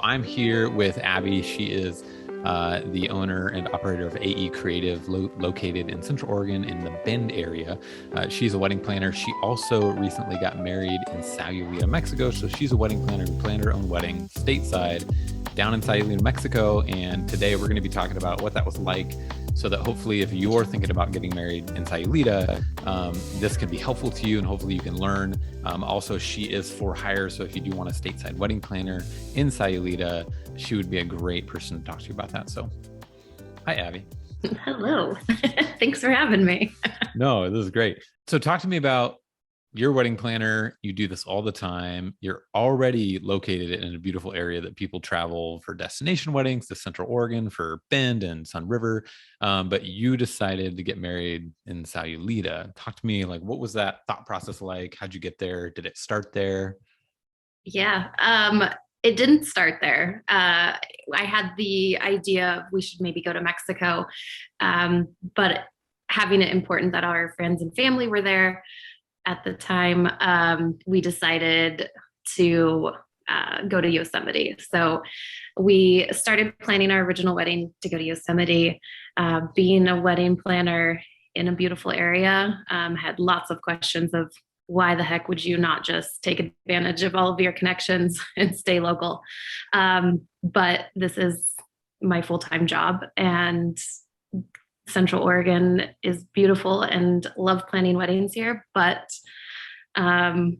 I'm here with Abby. She is the owner and operator of AE Creative, located in Central Oregon in the Bend area. She's a wedding planner. She also recently got married in Sayulita, Mexico. So she's a wedding planner who planned her own wedding stateside down in Sayulita, Mexico. And today we're going to be talking about what that was like, so that hopefully if you're thinking about getting married in Sayulita, this can be helpful to you and hopefully you can learn. Also, she is for hire. So if you do want a stateside wedding planner in Sayulita, she would be a great person to talk to you about that. So hi, Abby. Hello. Thanks for having me. No, this is great. So talk to me about your wedding planner. You do this all the time. You're already located in a beautiful area that people travel for destination weddings to Central Oregon for Bend and Sun River. But you decided to get married in Sayulita. Talk to me, like, what was that thought process like? How'd you get there? Did it start there? Yeah, it didn't start there. I had the idea of we should maybe go to Mexico, but having it important that our friends and family were there at the time, we decided to go to Yosemite. So we started planning our original wedding to go to Yosemite. Being a wedding planner in a beautiful area, had lots of questions of why the heck would you not just take advantage of all of your connections and stay local? But this is my full-time job, and Central Oregon is beautiful and love planning weddings here, but I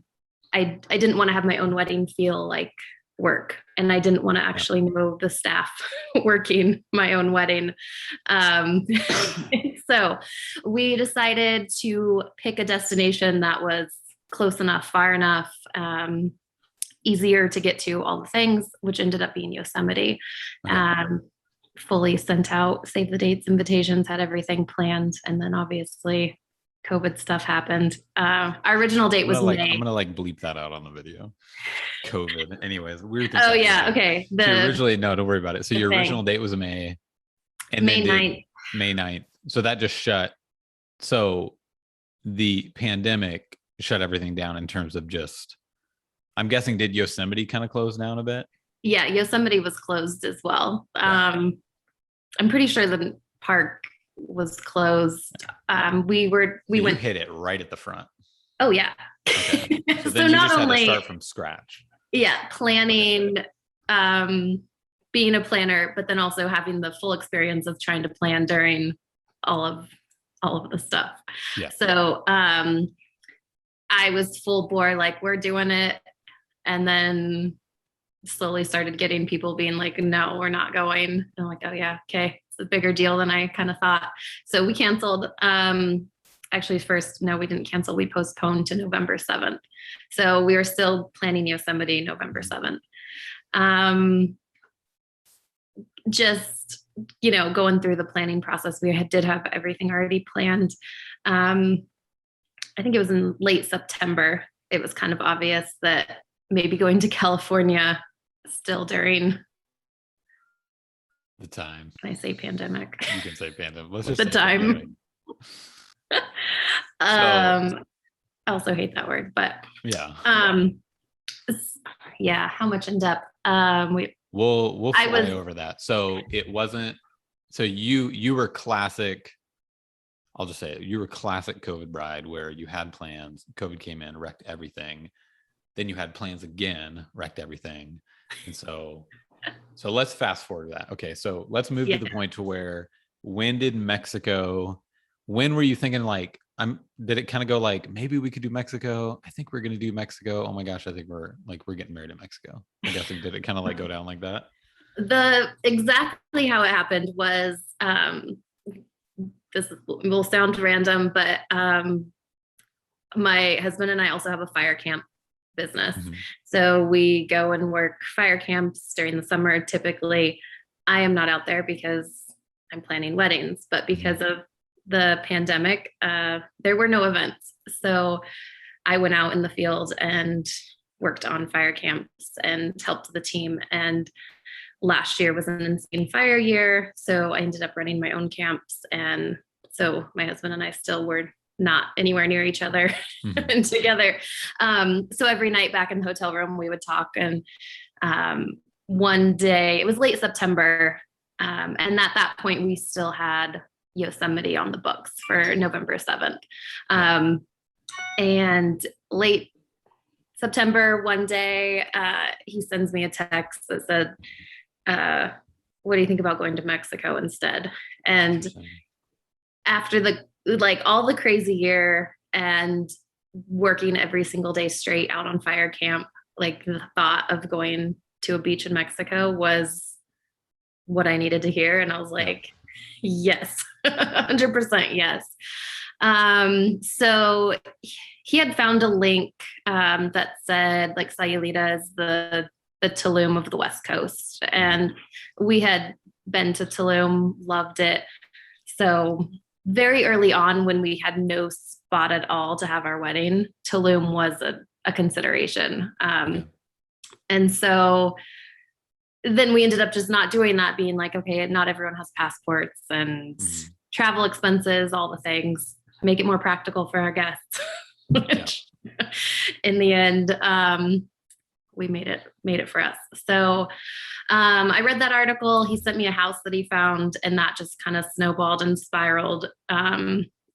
didn't want to have my own wedding feel like work, and I didn't want to actually know the staff working my own wedding. So we decided to pick a destination that was close enough, far enough, easier to get to all the things, which ended up being Yosemite. Fully sent out save the dates invitations, had everything planned, and then obviously COVID stuff happened. Our original date was May. I'm gonna bleep that out on the video. COVID. Anyways, weird things. Oh yeah, okay. No, don't worry about it. So your original date was May, and May 9th. May 9th. So that just shut. So the pandemic shut everything down in terms of just. I'm guessing, did Yosemite kind of close down a bit? Yeah, Yosemite was closed as well. I'm pretty sure the park was closed. We went hit it right at the front. Oh yeah. Okay. So then you not just only had to start from scratch. Yeah, planning, being a planner, but then also having the full experience of trying to plan during all of the stuff. Yeah. So I was full bore, like, we're doing it, and then slowly started getting people being like, no, we're not going. And I'm like, oh yeah, okay, it's a bigger deal than I kind of thought. So we canceled. Actually, first, no, we didn't cancel. We postponed to November 7th. So we were still planning Yosemite November 7th. Just, going through the planning process, we did have everything already planned. I think it was in late September. It was kind of obvious that maybe going to California still during the time. Can I say pandemic? You can say pandemic. Let's just the time. I also hate that word, but yeah. Yeah. How much in depth? We'll fly over that. So it wasn't. So you were classic. I'll just say it. You were classic COVID bride, where you had plans. COVID came in, wrecked everything. Then you had plans again, wrecked everything. And so let's fast forward to that. Okay. So let's move to the point to where, when were you thinking, like, did it kind of go like, maybe we could do Mexico? I think we're going to do Mexico. Oh my gosh. I think we're getting married in Mexico. I'm guessing, did it kind of go down like that? Exactly how it happened was, this will sound random, but my husband and I also have a fire camp business. Mm-hmm. So we go and work fire camps during the summer. Typically, I am not out there because I'm planning weddings, but because of the pandemic, there were no events. So I went out in the field and worked on fire camps and helped the team. And last year was an insane fire year. So I ended up running my own camps. And so my husband and I still were not anywhere near each other and together. So every night back in the hotel room, we would talk, and one day, it was late September. And at that point, we still had Yosemite on the books for November 7th. And late September, one day, he sends me a text that said, what do you think about going to Mexico instead? And after all the crazy year and working every single day straight out on fire camp, like the thought of going to a beach in Mexico was what I needed to hear. And I was like, yes, 100% yes. So he had found a link that said like Sayulita is the Tulum of the West Coast. And we had been to Tulum, loved it. So very early on, when we had no spot at all to have our wedding, Tulum was a consideration. And so then we ended up just not doing that, being like, okay, not everyone has passports and travel expenses, all the things, make it more practical for our guests. Which in the end, we made it for us. So I read that article. He sent me a house that he found, and that just kind of snowballed and spiraled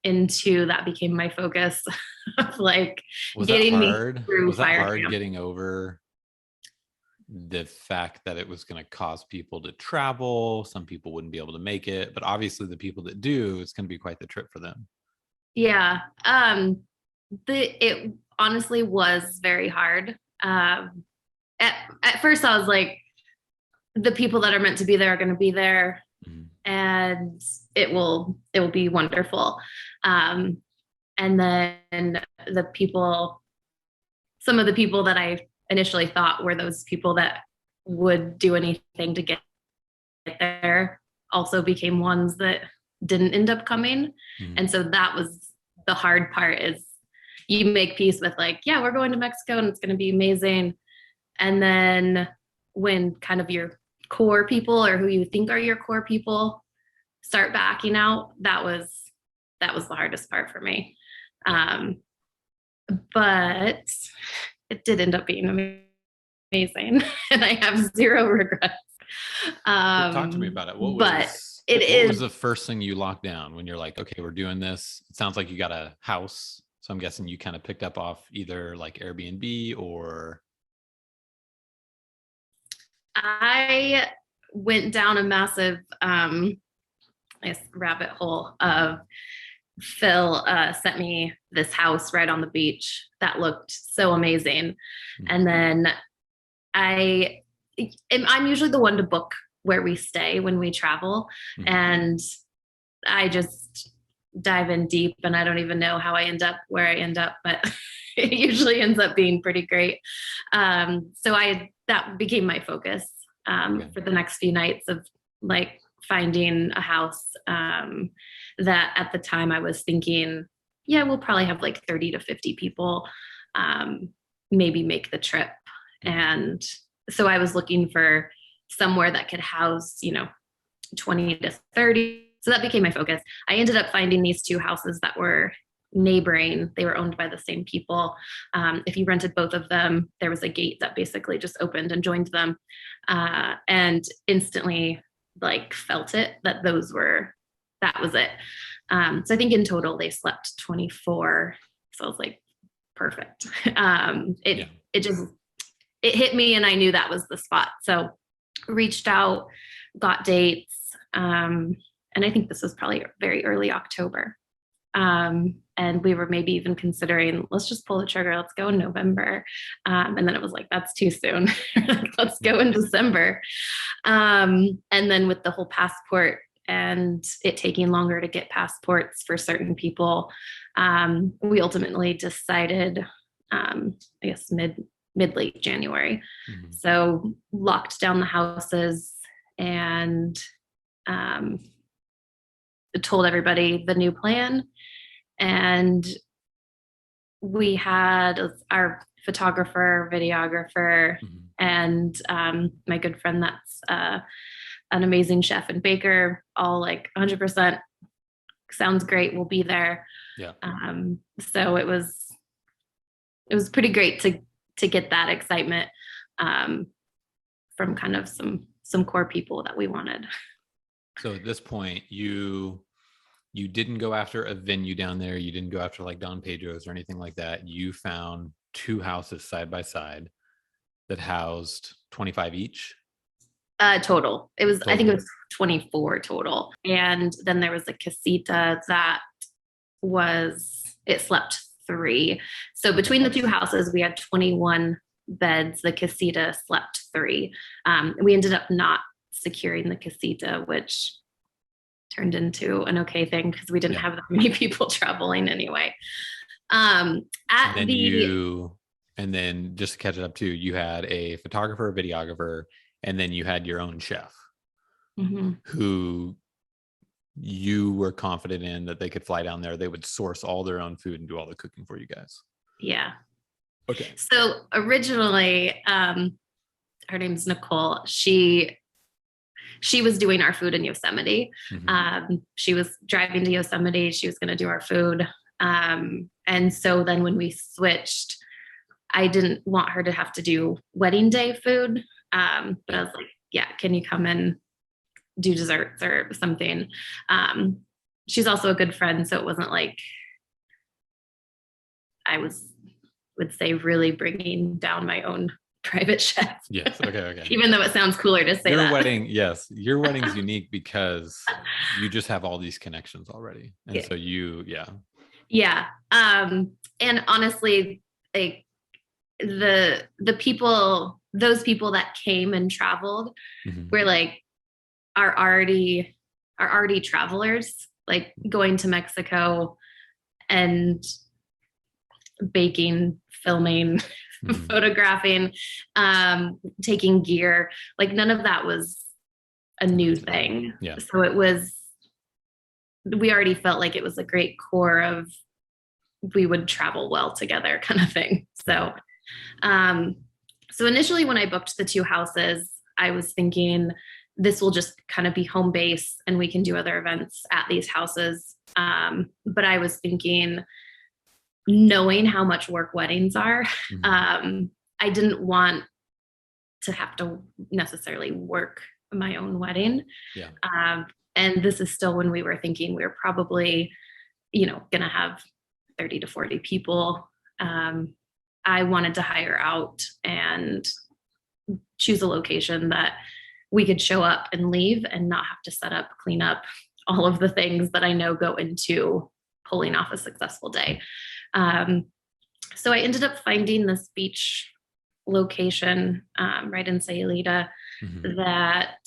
into that became my focus of like getting me through fire camp. Getting over the fact that it was going to cause people to travel? Some people wouldn't be able to make it, but obviously the people that do, it's going to be quite the trip for them. Yeah. It honestly was very hard. At first I was like, the people that are meant to be there are going to be there, and it will be wonderful. And then some of the people that I initially thought were those people that would do anything to get there also became ones that didn't end up coming. And so that was the hard part, is you make peace with like, yeah, we're going to Mexico and it's going to be amazing. And then when kind of your core people, or who you think are your core people, start backing out, that was the hardest part for me. But it did end up being amazing, and I have zero regrets. Talk to me about it. What was the first thing you locked down when you're like, okay, we're doing this? It sounds like you got a house, so I'm guessing you kind of picked up off either like Airbnb or. I went down a massive rabbit hole of Phil sent me this house right on the beach that looked so amazing. And then I'm usually the one to book where we stay when we travel. And I just dive in deep, and I don't even know how I end up where I end up, but it usually ends up being pretty great. So that became my focus for the next few nights, of like finding a house that at the time I was thinking, yeah, we'll probably have like 30 to 50 people maybe make the trip. And so I was looking for somewhere that could house, 20 to 30. So that became my focus. I ended up finding these two houses that were neighboring. They were owned by the same people. If you rented both of them, there was a gate that basically just opened and joined them. And instantly like felt it that that was it. So I think in total they slept 24. So I was like, perfect. It hit me, and I knew that was the spot. So reached out, got dates. And I think this was probably very early October. And we were maybe even considering, let's just pull the trigger. Let's go in November. And then it was like, that's too soon. Let's go in December. And then with the whole passport and it taking longer to get passports for certain people, we ultimately decided, I guess mid-late January. So locked down the houses and told everybody the new plan. And we had our photographer, videographer, and my good friend that's an amazing chef and baker, all like 100% sounds great, we'll be there. So it was pretty great to get that excitement. from kind of some core people that we wanted. So at this point, you didn't go after a venue down there. You didn't go after like Don Pedro's or anything like that. You found two houses side by side that housed 25 each. Total. I think it Total. was 24 total. And then there was a casita that it slept 3. So between the two houses, we had 21 beds. The casita slept 3. We ended up not securing the casita, which turned into an okay thing because we didn't have that many people traveling anyway. And then just to catch it up too, you had a photographer, a videographer, and then you had your own chef who you were confident in that they could fly down there. They would source all their own food and do all the cooking for you guys. Yeah. Okay. So originally, her name's Nicole. She was doing our food in Yosemite. She was driving to Yosemite. She was going to do our food. And so then when we switched, I didn't want her to have to do wedding day food. But I was like, yeah, can you come and do desserts or something? She's also a good friend. So it wasn't like I would say really bringing down my own private chef. Yes. Okay. Even though it sounds cooler to say your wedding, yes, your wedding's unique because you just have all these connections already. And so Yeah. And honestly, like the people, those people that came and traveled were like, are already travelers, like going to Mexico and baking, filming, photographing, taking gear. Like none of that was a new thing. Yeah. So we already felt like it was a great core of we would travel well together kind of thing. So, so initially when I booked the two houses, I was thinking this will just kind of be home base and we can do other events at these houses. But I was thinking, knowing how much work weddings are, I didn't want to have to necessarily work my own wedding. Yeah. And this is still when we were thinking we were probably, going to have 30 to 40 people. I wanted to hire out and choose a location that we could show up and leave and not have to set up, clean up, all of the things that I know go into pulling off a successful day. So I ended up finding this beach location right in Sayulita that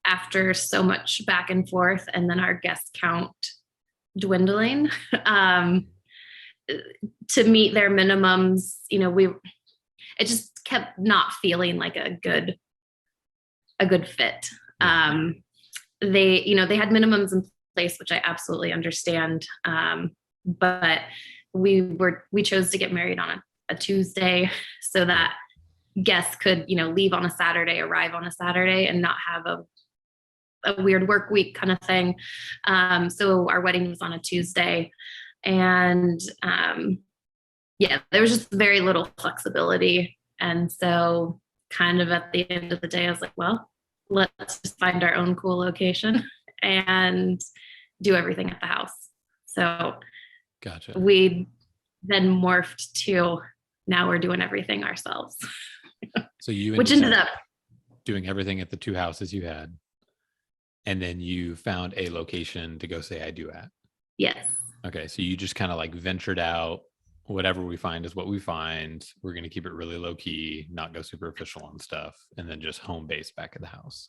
after so much back and forth and then our guest count dwindling to meet their minimums, it just kept not feeling like a good fit. They had minimums in place, which I absolutely understand. But we chose to get married on a Tuesday so that guests could, leave on a Saturday, arrive on a Saturday and not have a weird work week kind of thing. So our wedding was on a Tuesday and, there was just very little flexibility. And so kind of at the end of the day, I was like, well, let's just find our own cool location and do everything at the house. So gotcha. We then morphed to now we're doing everything ourselves. So you ended up doing everything at the two houses you had. And then you found a location to go say I do at. Yes. Okay. So you just kind of like ventured out. Whatever we find is what we find. We're going to keep it really low key, not go super official on stuff, and then just home base back at the house.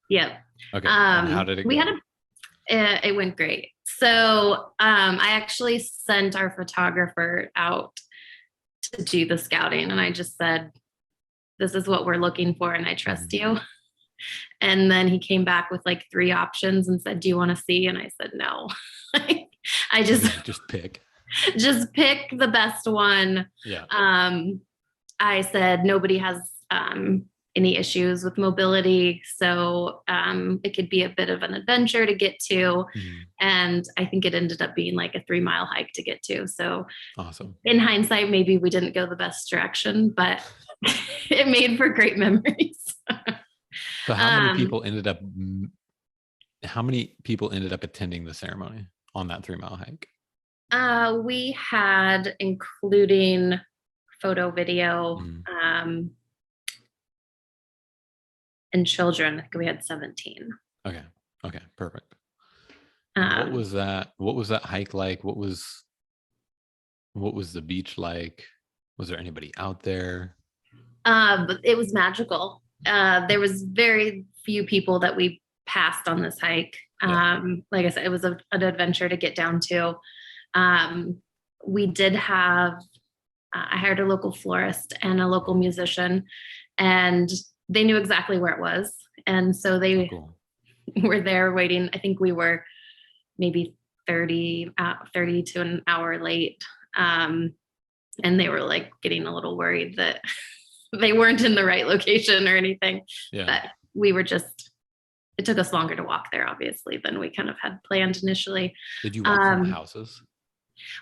Yep. Okay. And how did it go? It went great. So I actually sent our photographer out to do the scouting, and I just said, "This is what we're looking for, and I trust you." And then he came back with like 3 options and said, "Do you want to see?" And I said, "No." I just pick. Just pick the best one. Yeah. I said nobody has any issues with mobility, so it could be a bit of an adventure to get to. And I think it ended up being like a 3-mile hike to get to. So awesome. In hindsight, maybe we didn't go the best direction, but It made for great memories. So um, how many people ended up attending the ceremony on that 3 mile hike? we had, including photo, video, Mhm. and children, I think we had 17. Okay. Okay. Perfect. And Um, what was that hike like? What was the beach like? Was there anybody out there? but it was magical. There was very few people that we passed on this hike. Yeah. Like I said, it was an adventure to get down to. Um, we did have, I hired a local florist and a local musician, and they knew exactly where it was. And so Oh, they cool. were there waiting. I think we were maybe 30 to an hour late. And they were like getting a little worried that they weren't in the right location or anything. Yeah. But we were just, it took us longer to walk there, obviously, than we kind of had planned initially. Did you walk from the Um, houses?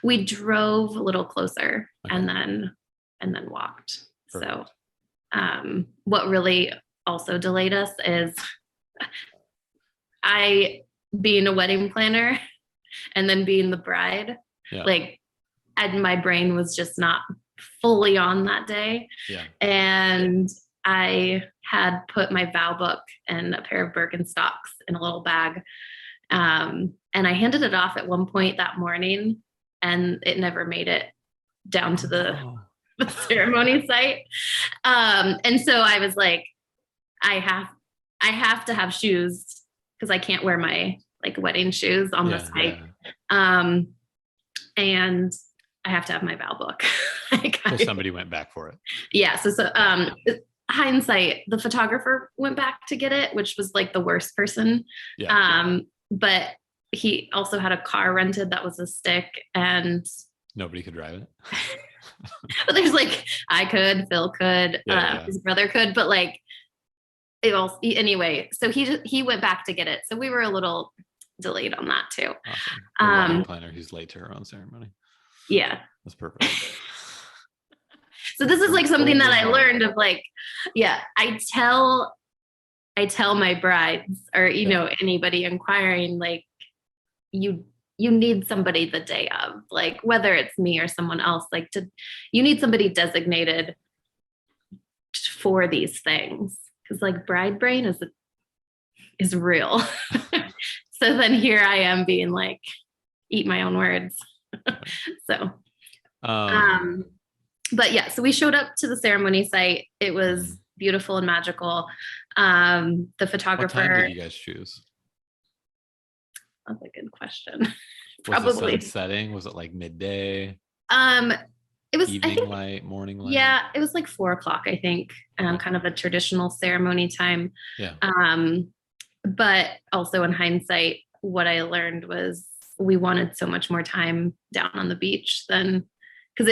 we drove a little closer Okay. and then walked. So Perfect. what really also delayed us is I being a wedding planner and then being the bride, Yeah. like, and my brain was just not fully on that day. Yeah. And I had put my vow book and a pair of Birkenstocks in a little bag. And I handed it off at one point that morning, and it never made it down Oh to no. the ceremony site. And so I was like, I have I have to have shoes because I can't wear my like wedding shoes on this Yeah. hike. Yeah. Um, and I have to have my vow book. So somebody went back for it. Yeah. Hindsight, the photographer went back to get it, which was like the worst person. Yeah. But he also had a car rented that was a stick, and Nobody could drive it. but there's like I could, Phil could, Yeah. his brother could, but like it all anyway. So he went back to get it. So we were a little delayed on that too. Awesome. A wedding Um, planner who's late to her own ceremony. yeah. That's perfect. So this is like something that I Overwhelmed. learned of like, yeah, I tell my brides or anybody inquiring like you need somebody the day of, like whether it's me or someone else, like you need somebody designated for these things, because like bride brain is real. So then here I am being like, eat my own words. So Um, but yeah, so we showed up to the ceremony site. It was beautiful and magical. The what time photographer, did you guys choose? that's a good question. Was the sun Probably. setting? Was it like midday, Um, it was, I evening think, light, morning light? yeah, it was like 4 o'clock, I think, Okay. kind of a traditional ceremony time. Yeah. But also in hindsight, what I learned was we wanted so much more time down on the beach than, because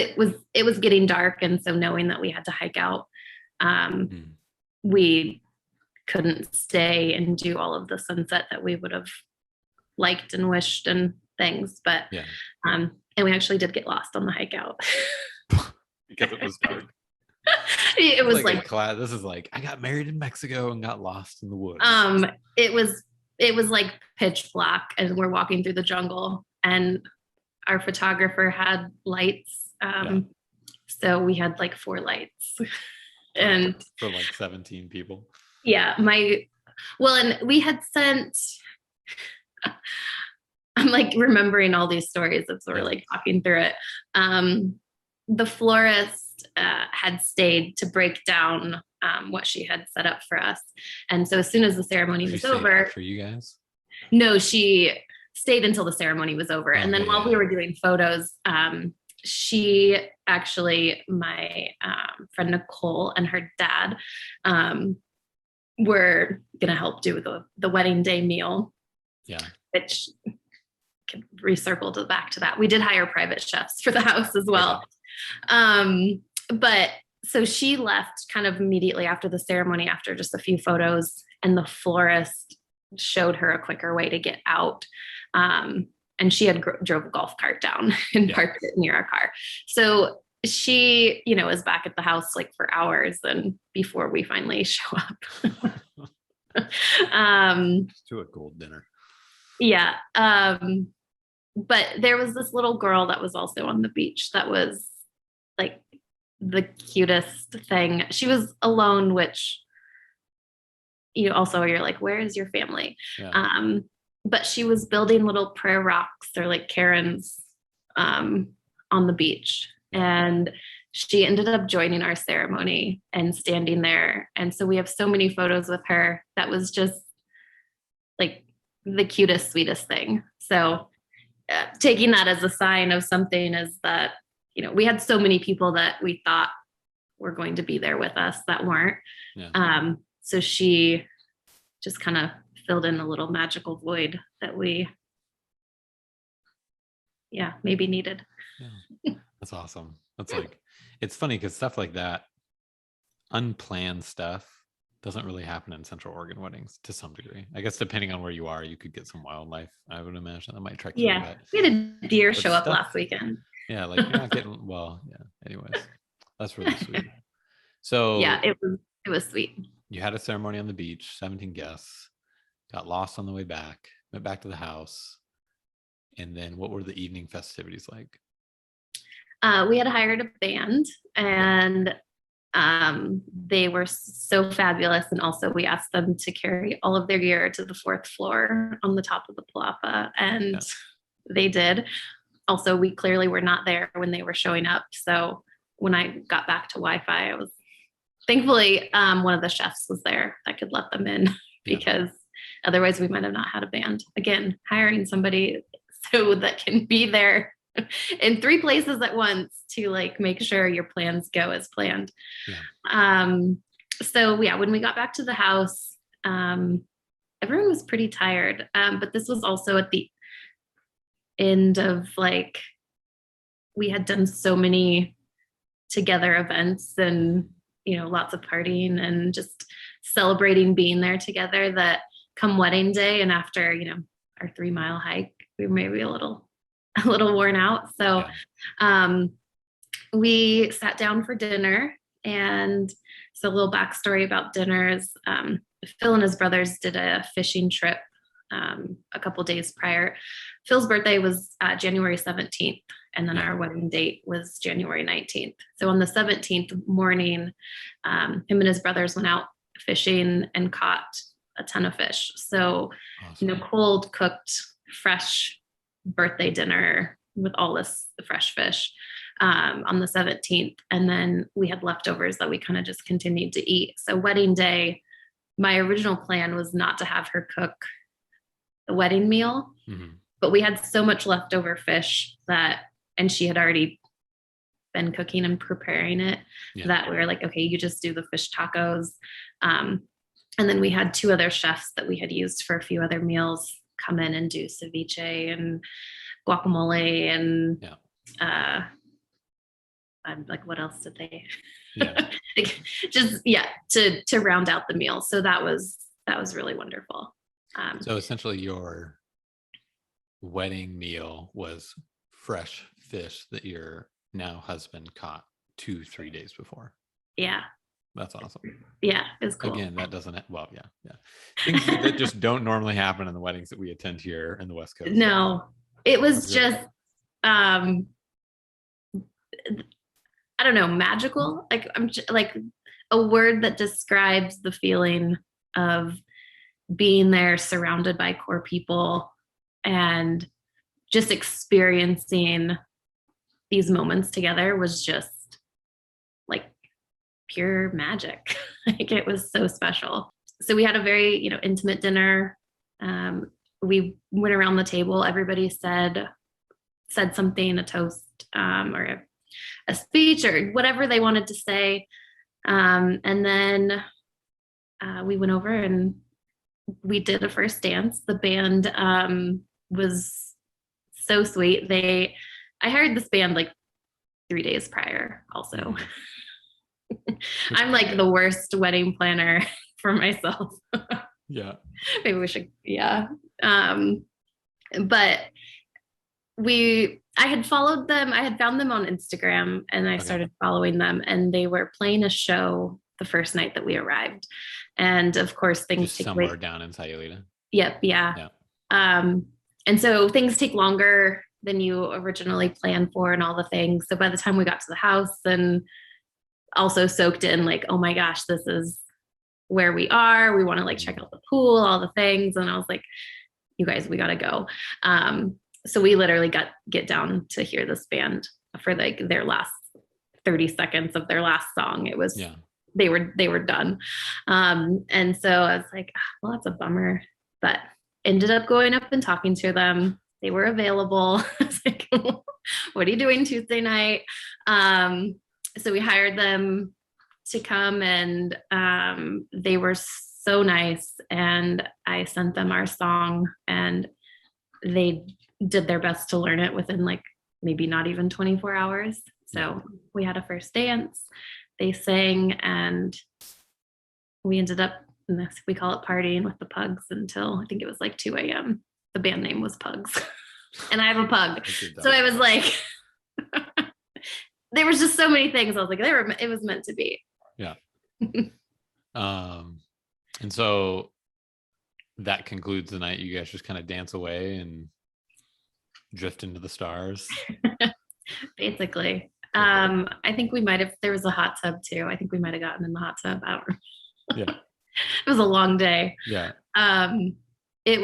it was getting dark, and so knowing that we had to hike out, we couldn't stay and do all of the sunset that we would have liked and wished and things. But Yeah. and we actually did get lost on the hike out. Because it was dark. It was like class. This is like I got married in Mexico and got lost in the woods. It was like pitch black, and we're walking through the jungle, and our photographer had lights. So we had like 4 lights. And for like 17 people. Yeah, and we had sent, I'm like remembering all these stories as we're like talking through it. The florist had stayed to break down what she had set up for us. And so as soon as the ceremony was over, for you guys? No, she stayed until the ceremony was over. And then while we were doing photos, she actually, my friend Nicole and her dad were going to help do the wedding day meal. Yeah. Which can recircle back to that. We did hire private chefs for the house as well. Okay. But so she left kind of immediately after the ceremony, after just a few photos, and the florist showed her a quicker way to get out. And she had drove a golf cart down and parked it near our car. So she, is back at the house like for hours and before we finally show up. To a gold dinner. Yeah. But there was this little girl that was also on the beach that was like the cutest thing. She was alone, which also you're like, where is your family? Yeah. But she was building little prayer rocks or like cairns on the beach. And she ended up joining our ceremony and standing there. And so we have so many photos with her. That was just like the cutest, sweetest thing. So taking that as a sign of something is that, we had so many people that we thought were going to be there with us that weren't. Yeah. So she just kind of filled in a little magical void that we, maybe needed. Yeah. That's awesome. That's like, it's funny because stuff like that, unplanned stuff, doesn't really happen in Central Oregon weddings to some degree. I guess depending on where you are, you could get some wildlife. I would imagine that might trek through. Yeah, we had a deer show up last weekend. Yeah, like you're not getting anyways, that's really sweet. So yeah, it was sweet. You had a ceremony on the beach, 17 guests, got lost on the way back, went back to the house, and then what were the evening festivities like? We had hired a band, and they were so fabulous. And also we asked them to carry all of their gear to the fourth floor on the top of the palapa, and they did. Also, we clearly were not there when they were showing up. So when I got back to Wi-Fi, I was thankfully one of the chefs was there that could let them in because otherwise we might have not had a band. Again, hiring somebody so that can be there in 3 places at once to like make sure your plans go as planned. So when we got back to the house, everyone was pretty tired. But this was also at the end of like, we had done so many together events and, lots of partying and just celebrating being there together, that come wedding day and after, our 3-mile hike, we were maybe a little worn out. So we sat down for dinner. And so a little backstory about dinners. Phil and his brothers did a fishing trip a couple days prior. Phil's birthday was January 17th, and then our wedding date was January 19th. So on the 17th morning, him and his brothers went out fishing and caught a ton of fish. So Nicole cooked fresh birthday dinner with all this fresh fish on the 17th. And then we had leftovers that we kind of just continued to eat. So wedding day, my original plan was not to have her cook the wedding meal, but we had so much leftover fish and she had already been cooking and preparing it that we were like, okay, you just do the fish tacos. And then we had 2 other chefs that we had used for a few other meals come in and do ceviche and guacamole and I'm like, what else did they just to round out the meal. So that was really wonderful. So essentially your wedding meal was fresh fish that your now husband caught 2-3 days before. That's awesome. It's cool. Again, that doesn't things that just don't normally happen in the weddings that we attend here in the West Coast. No, it was just I don't know, magical. Like like a word that describes the feeling of being there surrounded by core people and just experiencing these moments together was just like pure magic. Like it was so special. So we had a very, intimate dinner. We went around the table. Everybody said something, a toast, or a speech or whatever they wanted to say. And then we went over and we did a first dance. The band was so sweet. I hired this band like 3 days prior also. I'm like the worst wedding planner for myself. Maybe we should, but I had followed them. I had found them on Instagram and I Okay. started following them, and they were playing a show the first night that we arrived. And of course, things Just take way. somewhere down in Sayulita. Yep, yeah. Yeah. Um, and so things take longer than you originally planned for and all the things. So by the time we got to the house and also soaked in like, oh my gosh, this is where we are. We want to like check Mhm. out the pool, all the things. And I was like, you guys, we gotta go. Um, so we literally got get down to hear this band for like their last 30 seconds of their last song. It was Yeah. they were done. And so I was like, "Ah, well, that's a bummer, but ended up going up and talking to them. They were available. I was like, what are you doing Tuesday night? So we hired them to come, and they were so nice. And I sent them our song, and they did their best to learn it within like maybe not even 24 hours. Yeah. So we had a first dance, they sang, and we ended up, we call it partying with the pugs until I think it was like 2 a.m. The band name was Pugs. And I have a pug. So I was like, there was just so many things. I was like, it was meant to be. Yeah. And so that concludes the night. You guys just kind of dance away and drift into the stars. Basically. I think we might have, there was a hot tub too. I think we might have gotten in the hot tub. I don't know. Yeah. It was a long day. Yeah. It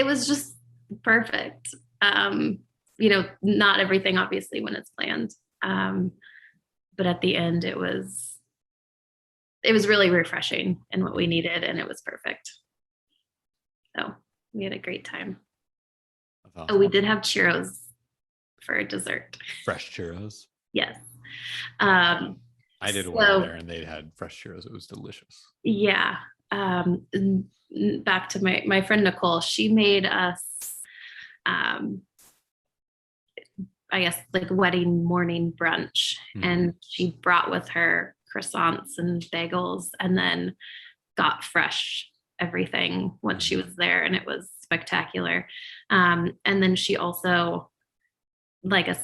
was just perfect. Not everything obviously when it's planned. But at the end it was really refreshing and what we needed, and it was perfect. So we had a great time. Awesome. Oh, we did have churros for dessert. Fresh churros. Yes. I did one there and they had fresh churros. It was delicious. Yeah. Back to my friend Nicole, she made us I guess like wedding morning brunch, and she brought with her croissants and bagels, and then got fresh everything once she was there, and it was spectacular. And then she also, like a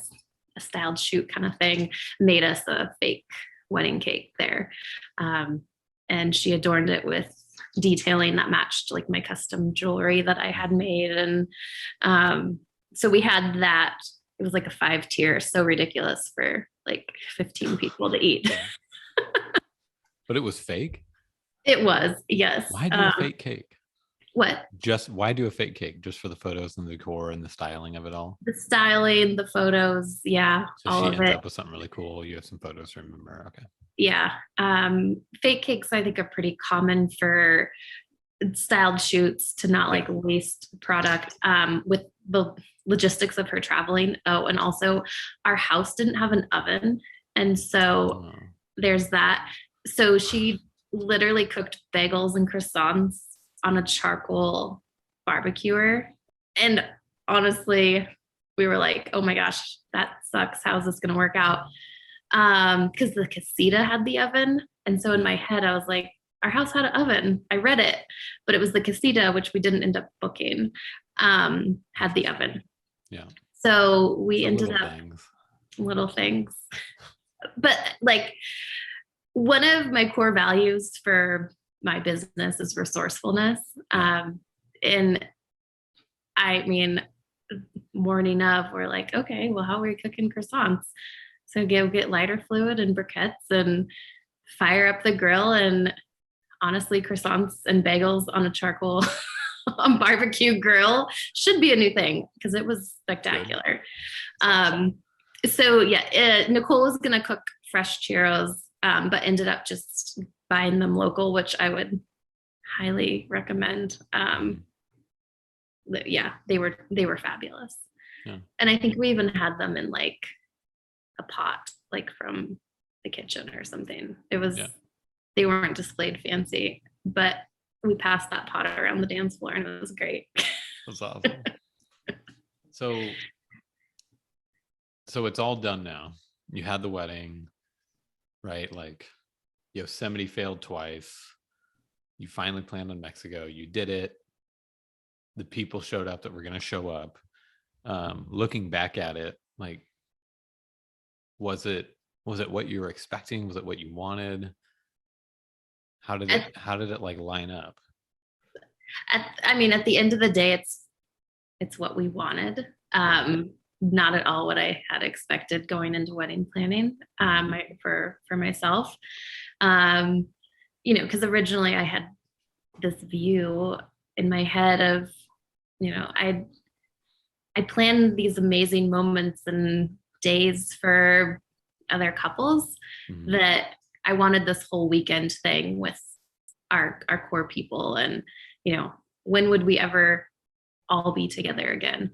styled shoot kind of thing, made us a fake wedding cake there. And she adorned it with detailing that matched like my custom jewelry that I had made. And so we had that. It was like a 5-tier, so ridiculous for like 15 people to eat. But it was fake? It was, yes. Why do a fake cake? What? Just why do a fake cake? Just for the photos and the decor and the styling of it all? The styling, the photos, yeah, So all she of ends it. up with something really cool. You have some photos to remember. Okay. Yeah. Fake cakes, I think, are pretty common for styled shoots to not like waste product. With the logistics of her traveling. Oh, and also our house didn't have an oven. And so there's that. So she literally cooked bagels and croissants on a charcoal barbecuer. And honestly, we were like, oh my gosh, that sucks. How's this going to work out? Because the casita had the oven. And so in my head, I was like, our house had an oven. I read it, but it was the casita, which we didn't end up booking, had the oven. Yeah. So we ended up little things. But like one of my core values for my business is resourcefulness. And I mean, morning of, we're like, okay, well, how are we cooking croissants? So go get lighter fluid and briquettes and fire up the grill, and honestly, croissants and bagels on a charcoal on barbecue grill should be a new thing because it was spectacular. So yeah, Nicole was gonna cook fresh churros, but ended up just buying them local, which I would highly recommend. Yeah, they were fabulous. Yeah. And I think we even had them in like a pot, like from the kitchen or something. It was, they weren't displayed fancy, but we passed that pot around the dance floor and it was great. That's awesome. So it's all done now. You had the wedding, right? Like Yosemite failed twice. You finally planned on Mexico. You did it. the people showed up that were going to show up. Looking back at it, like, was it what you were expecting? Was it what you wanted? How did it like line up? I mean, at the end of the day, it's what we wanted. Not at all what I had expected going into wedding planning, for myself. Because originally I had this view in my head of, I planned these amazing moments and days for other couples that I wanted this whole weekend thing with our core people, and when would we ever all be together again?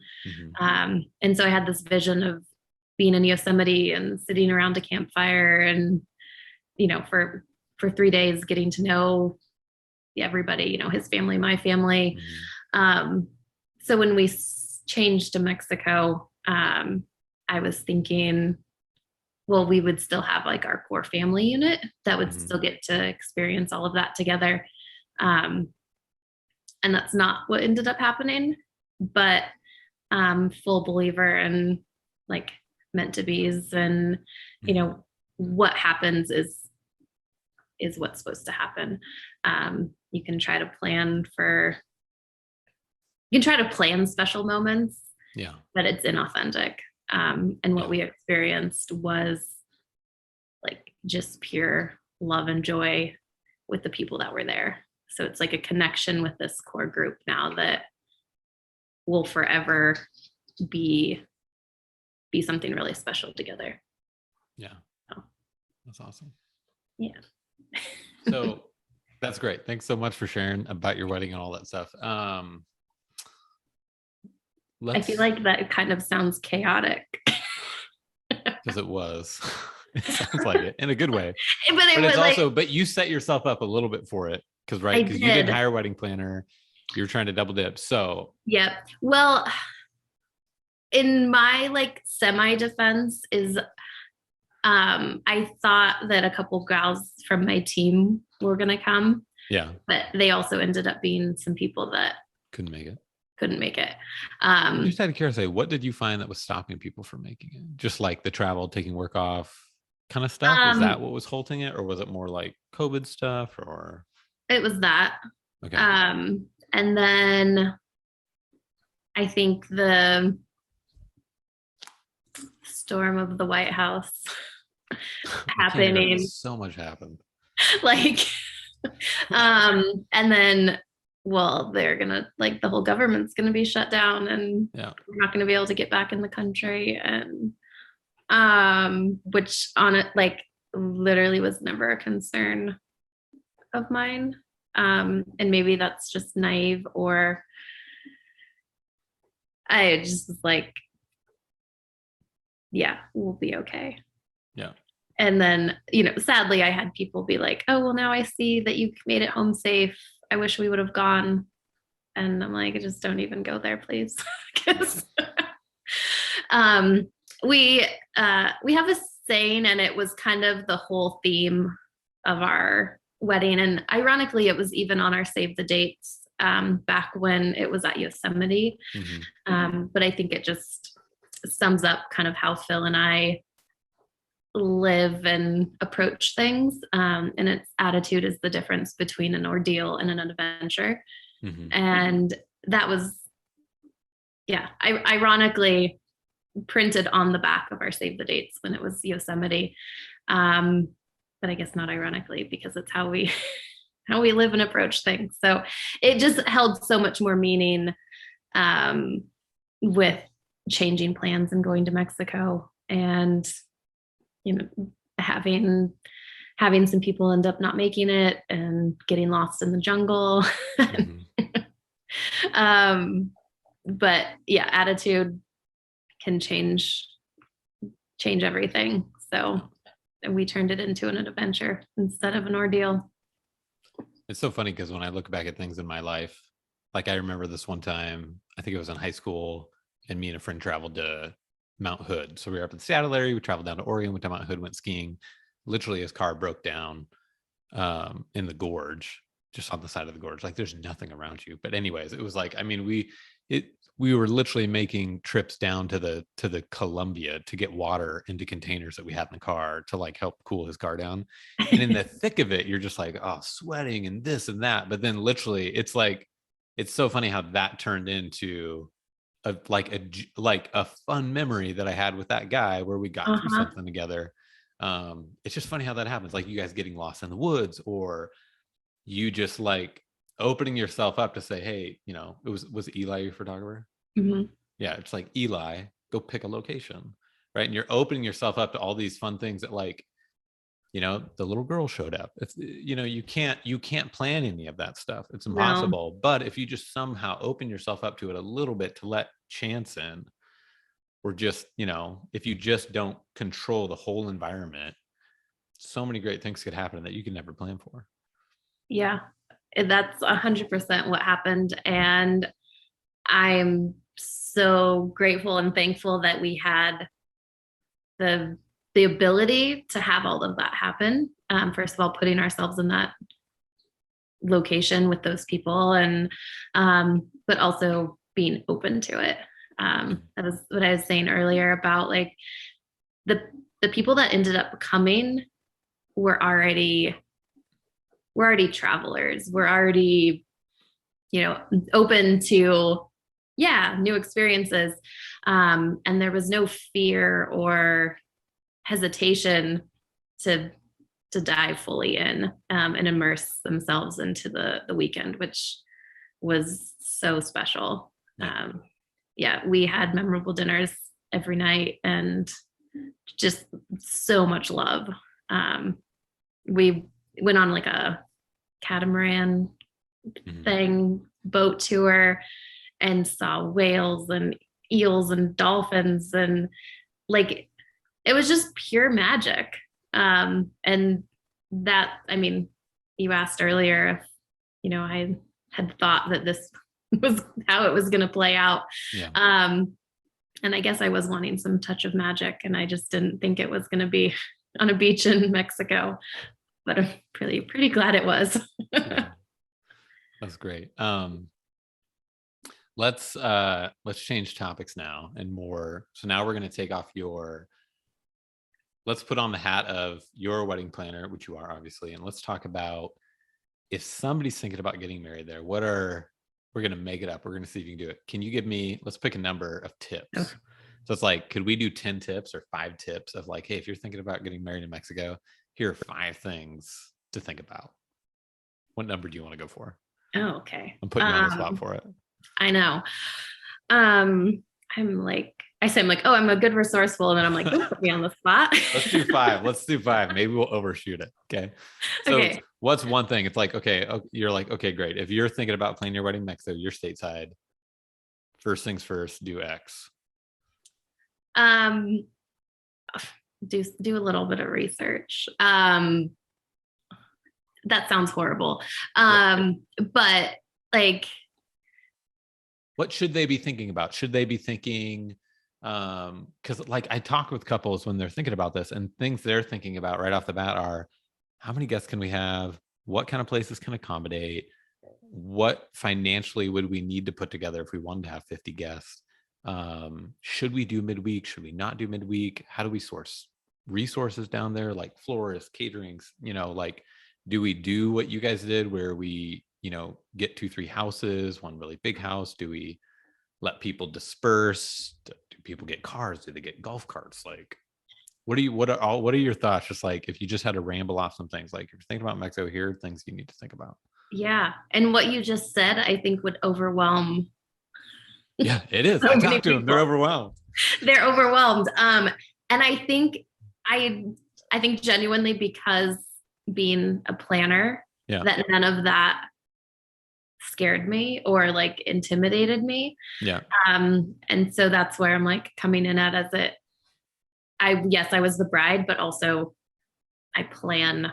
And so I had this vision of being in Yosemite and sitting around a campfire and for 3 days getting to know everybody, his family, my family. So when we changed to Mexico, I was thinking, well, we would still have like our core family unit that would still get to experience all of that together. And that's not what ended up happening, but full believer in like meant to be's, and what happens is what's supposed to happen. You can try to plan special moments, but it's inauthentic. And what we experienced was like just pure love and joy with the people that were there. So it's like a connection with this core group now that will forever be something really special together. Yeah. Oh. That's awesome. Yeah. So that's great. Thanks so much for sharing about your wedding and all that stuff. I feel like that kind of sounds chaotic. Because it was. It sounds like it in a good way. But it's also, but you set yourself up a little bit for it. Because you didn't hire a wedding planner. You were trying to double dip. So yep. Well, in my like semi defense is I thought that a couple gals from my team were gonna come. Yeah. But they also ended up being some people that couldn't make it. Just out of curiosity, what did you find that was stopping people from making it? Just like the travel, taking work off kind of stuff? Is that what was halting it? Or was it more like COVID stuff? Or it was that. Okay. And then I think the storm of the White House happening. So much happened. Like, and then, well, they're gonna like the whole government's gonna be shut down, and we're not gonna be able to get back in the country, and which on it like literally was never a concern of mine. And maybe that's just naive, or I just was like, yeah, we'll be okay. Yeah. And then, sadly, I had people be like, oh, well, now I see that you made it home safe. I wish we would have gone. And I'm like, just don't even go there, please. Because we have a saying, and it was kind of the whole theme of our wedding. And ironically, it was even on our save the dates back when it was at Yosemite. But I think it just sums up kind of how Phil and I live and approach things. And its attitude is the difference between an ordeal and an adventure. And that was, ironically printed on the back of our save the dates when it was Yosemite. But I guess not ironically, because it's how we live and approach things. So it just held so much more meaning with changing plans and going to Mexico, and having some people end up not making it and getting lost in the jungle. But yeah, attitude can change everything. So we turned it into an adventure instead of an ordeal. It's so funny because when I look back at things in my life, like I remember this one time, I think it was in high school, and me and a friend traveled to Mount Hood. So we were up in the Seattle area. We traveled down to Oregon, went to Mount Hood, went skiing. Literally his car broke down in the gorge. just on the side of the gorge. Like there's nothing around you. But anyways, it was like, I mean, we were literally making trips down to the Columbia to get water into containers that we had in the car to like help cool his car down. And in the thick of it, you're just like, oh, sweating and this and that. But then literally it's like, it's so funny how that turned into a fun memory that I had with that guy where we got through something together. It's just funny how that happens. Like you guys getting lost in the woods, or you just like opening yourself up to say, hey, you know, was Eli your photographer? Mm-hmm. Yeah, it's like, Eli, go pick a location, right? And you're opening yourself up to all these fun things that, like, you know, the little girl showed up. It's, you know, you can't plan any of that stuff. It's impossible. No. But if you just somehow open yourself up to it a little bit to let chance in, or just, you know, if you just don't control the whole environment, so many great things could happen that you can never plan for. Yeah, that's 100% what happened. And I'm so grateful and thankful that we had the ability to have all of that happen. First of all, putting ourselves in that location with those people, and but also being open to it. That was what I was saying earlier about like the people that ended up coming were already travelers. We're already, you know, open to new experiences. And there was no fear or hesitation to dive fully in, and immerse themselves into the weekend, which was so special. We had memorable dinners every night and just so much love. We went on like a catamaran boat tour, and saw whales and eels and dolphins, and like it was just pure magic. And that, I mean, you asked earlier if, you know, I had thought that this was how it was going to play out. And I guess I was wanting some touch of magic, and I just didn't think it was going to be on a beach in Mexico, but I'm pretty glad it was. That's great. Let's change topics now and more. So now we're going to take off let's put on the hat of your wedding planner, which you are obviously, and let's talk about if somebody's thinking about getting married there, we're going to make it up. We're going to see if you can do it. Can you give me, let's pick a number of tips. Okay. So it's like, could we do 10 tips or 5 tips of like, hey, if you're thinking about getting married in Mexico, here are 5 things to think about. What number do you want to go for? Oh, okay. I'm putting you on the spot for it. I know. I'm like, oh, I'm a good resourceful. And then I'm like, don't put me on the spot. Let's do 5. Let's do 5. Maybe we'll overshoot it. Okay. So okay. What's one thing? It's like, okay, you're like, okay, great. If you're thinking about planning your wedding in Mexico, you're stateside. First things first, do X. Do a little bit of research. That sounds horrible. But like, what should they be thinking about? Should they be thinking, because like I talk with couples when they're thinking about this, and things they're thinking about right off the bat are, how many guests can we have? What kind of places can accommodate? What financially would we need to put together if we wanted to have 50 guests? Should we do midweek? Should we not do midweek? How do we source resources down there, like florists, caterings? You know, like, do we do what you guys did where we, you know, get 2-3 houses, one really big house? Do we let people disperse? Do people get cars? Do they get golf carts? Like, what are your thoughts? Just like, if you just had to ramble off some things, like if you're thinking about Mexico, here are things you need to think about. Yeah. And what you just said, I think would overwhelm. Yeah, it is. I talked to them. They're overwhelmed. They're overwhelmed. And I think genuinely, because being a planner, that none of that scared me or like intimidated me. And so that's where I'm like coming in at as it. I was the bride, but also I plan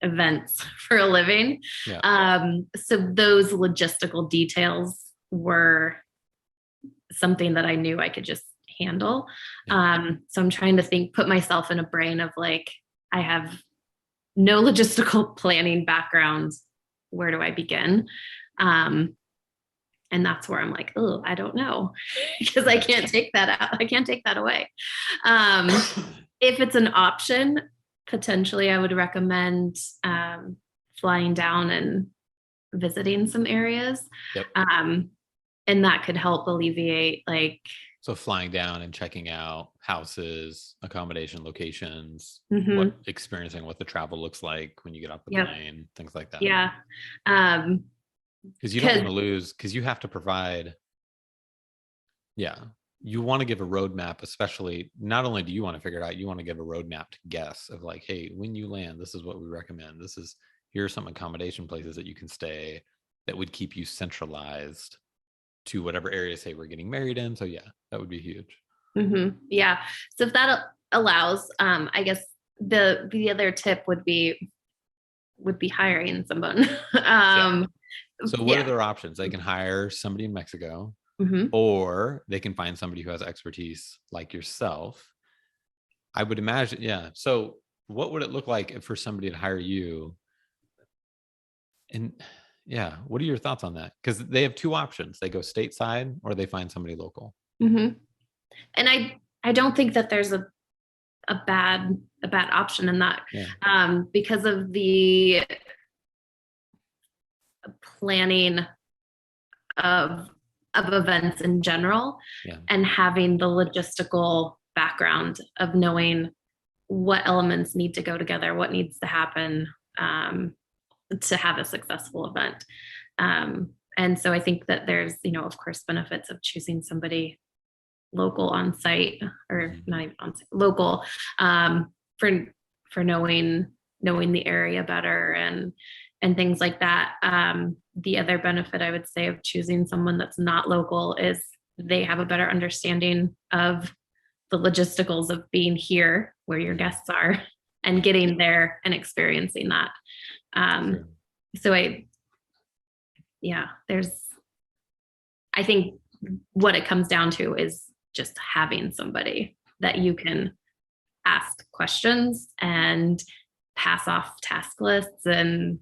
events for a living. So those logistical details were something that I knew I could just handle. So I'm trying to put myself in a brain of like, I have no logistical planning background. where do I begin? And that's where I'm like, oh, I don't know, because I can't take that out. I can't take that away. If it's an option, potentially I would recommend flying down and visiting some areas. Yep. And that could help alleviate, like, so flying down and checking out houses, accommodation locations, mm-hmm. experiencing what the travel looks like when you get off the Yep. plane, things like that. Yeah. Because you don't want to lose, because you have to provide. Yeah. You want to give a roadmap, especially not only do you want to figure it out, you want to give a roadmap to guests of like, hey, when you land, this is what we recommend. Here are some accommodation places that you can stay that would keep you centralized to whatever area, say, we're getting married in. So yeah, that would be huge. Mm-hmm. Yeah. So if that allows, I guess the other tip would be hiring someone. Yeah. So what Yeah. are their options? They can hire somebody in Mexico, Mm-hmm. or they can find somebody who has expertise like yourself. I would imagine, yeah. So what would it look like for somebody to hire you? And yeah, what are your thoughts on that? Because they have two options. They go stateside or they find somebody local. Mm-hmm. And I don't think that there's a bad option in that, Yeah. because of the planning of events in general, Yeah. and having the logistical background of knowing what elements need to go together, what needs to happen, to have a successful event. And so I think that there's, of course, benefits of choosing somebody local on site, or not even on site, local, for knowing the area better, and things like that. The other benefit I would say of choosing someone that's not local is they have a better understanding of the logisticals of being here where your guests are, and getting there and experiencing that. Sure. So I think what it comes down to is just having somebody that you can ask questions and pass off task lists, and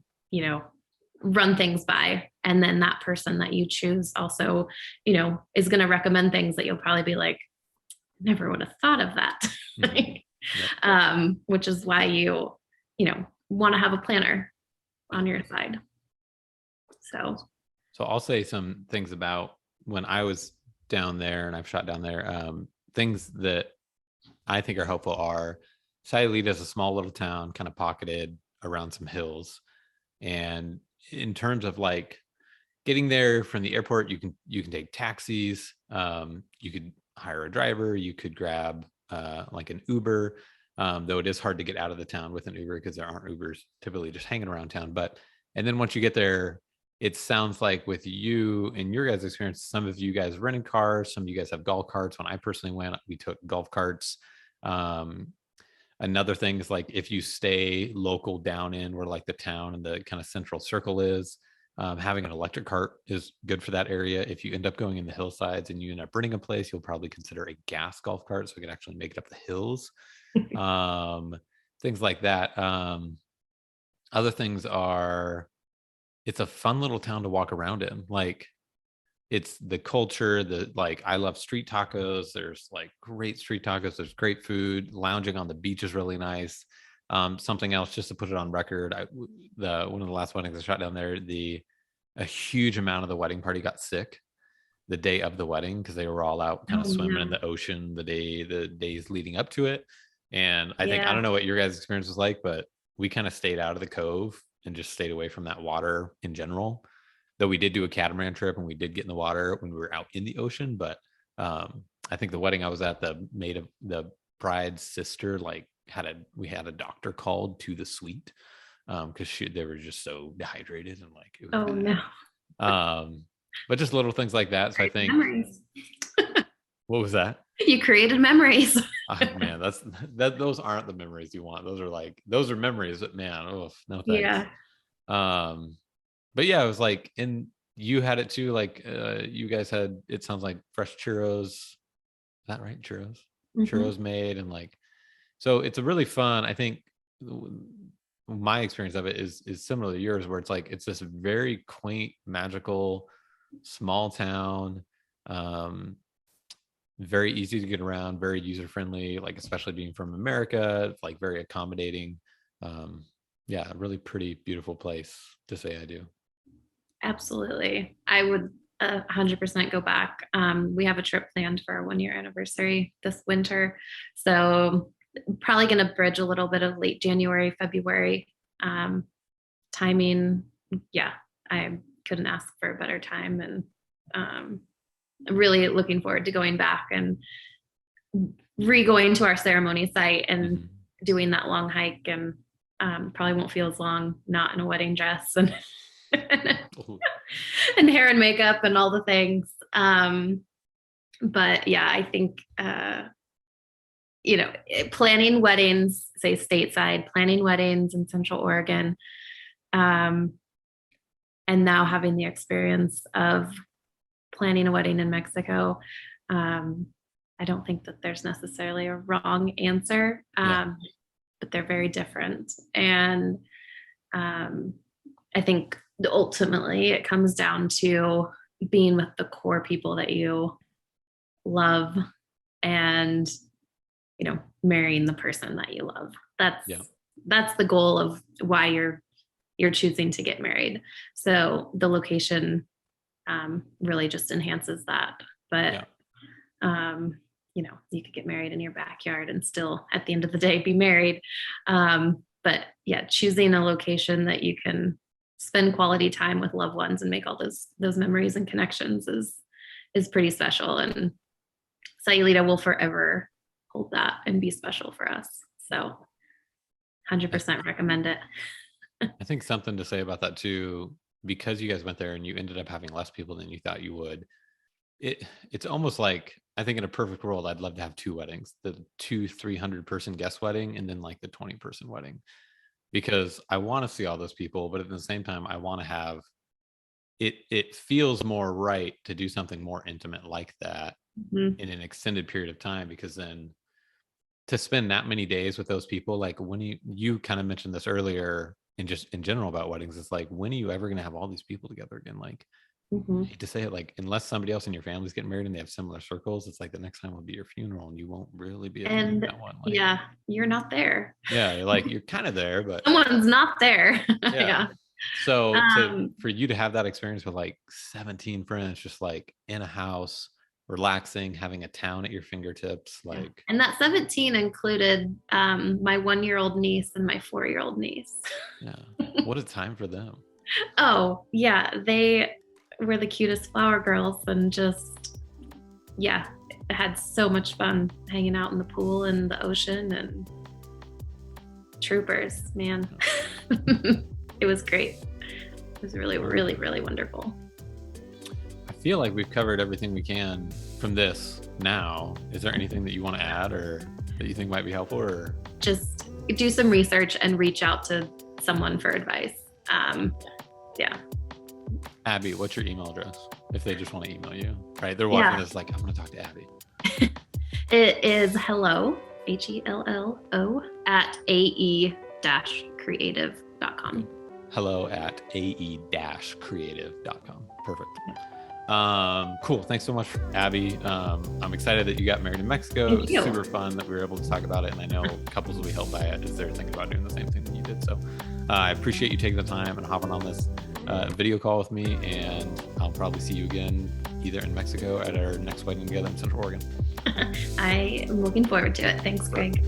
run things by. And then that person that you choose also is going to recommend things that you'll probably be like, never would have thought of that. Yep. Which is why you want to have a planner on your side. So I'll say some things about when I was down there, and I've shot down there. Things that I think are helpful are Sayulita is a small little town, kind of pocketed around some hills. And in terms of like getting there from the airport, you can take taxis. You could hire a driver. You could grab like an Uber, though it is hard to get out of the town with an Uber because there aren't Ubers typically just hanging around town. And then once you get there, it sounds like with you and your guys' experience, some of you guys rented cars, some of you guys have golf carts. When I personally went, we took golf carts. Another thing is like if you stay local down in where like the town and the kind of central circle is, having an electric cart is good for that area. If you end up going in the hillsides and you end up renting a place, you'll probably consider a gas golf cart so you can actually make it up the hills. Things like that. Other things are, it's a fun little town to walk around in. Like it's the culture, I love street tacos. There's like great street tacos. There's great food. Lounging on the beach is really nice. Something else, just to put it on record, one of the last weddings I shot down there, a huge amount of the wedding party got sick the day of the wedding because they were all out kind of swimming in the ocean the days leading up to it. And I think, I don't know what your guys' experience was like, but we kind of stayed out of the cove and just stayed away from that water in general. Though we did do a catamaran trip and we did get in the water when we were out in the ocean. But I think the wedding I was at, the bride's sister, we had a doctor called to the suite because they were just so dehydrated and like it was bad. No. But just little things like that. So I think memories. What was that? You created memories. Oh, man, those aren't the memories you want. Those are memories, but man, oh no thanks. Yeah. But yeah, it was like, and you had it too. Like, you guys had, it sounds like fresh churros. Is that right? Churros made, and like, so it's a really fun. I think my experience of it is similar to yours, where it's like it's this very quaint, magical, small town, very easy to get around, very user friendly, like especially being from America, it's like very accommodating. Yeah, really pretty, beautiful place, to say I do. Absolutely. I would 100% go back. We have a trip planned for our 1 year anniversary this winter. So probably going to bridge a little bit of late January, February timing. Yeah, I couldn't ask for a better time. And I'm really looking forward to going back and re-going to our ceremony site and doing that long hike, and probably won't feel as long not in a wedding dress and and hair and makeup and all the things. But yeah, I think planning weddings, say stateside, planning weddings in Central Oregon, and now having the experience of planning a wedding in Mexico, I don't think that there's necessarily a wrong answer, but they're very different. And I think ultimately it comes down to being with the core people that you love and, marrying the person that you love. That's the goal of why you're choosing to get married. So the location really just enhances that. But you could get married in your backyard and still at the end of the day be married. But yeah, choosing a location that you can spend quality time with loved ones and make all those memories and connections is pretty special. And Sayulita will forever hold that and be special for us. So 100% recommend it. I think something to say about that too, because you guys went there and you ended up having less people than you thought you would. It's almost like, I think in a perfect world, I'd love to have two weddings, the 300 person guest wedding and then like the 20 person wedding, because I want to see all those people, but at the same time, I want to have it feels more right to do something more intimate like that in an extended period of time, because then to spend that many days with those people, like when you kind of mentioned this earlier, and just in general about weddings, it's like, when are you ever going to have all these people together again? Like, I hate to say it, like, unless somebody else in your family's getting married and they have similar circles, it's like the next time will be your funeral and you won't really be attending that one. Like, yeah, you're not there. Yeah, you're kind of there, but someone's not there. Yeah. So for you to have that experience with like 17 friends, just like in a house, relaxing, having a town at your fingertips, like. And that 17 included my 1-year-old niece and my 4-year-old niece. Yeah. What a time for them. Oh yeah, they were the cutest flower girls, and just had so much fun hanging out in the pool and the ocean, and troopers, man. It was great. It was really, really, really wonderful. I feel like we've covered everything we can from this now. Is there anything that you want to add or that you think might be helpful? Or just do some research and reach out to someone for advice. Abby, what's your email address if they just want to email you? Right, they're watching this like, I'm going to talk to Abby. It is hello, HELLO at ae-creative.com. Hello at ae-creative.com. Perfect. Cool. Thanks so much, Abby. I'm excited that you got married in Mexico. It was super fun that we were able to talk about it, and I know couples will be helped by it as they're thinking about doing the same thing that you did. So I appreciate you taking the time and hopping on this video call with me, and I'll probably see you again either in Mexico at our next wedding together in Central Oregon. I am looking forward to it. Thanks, Greg.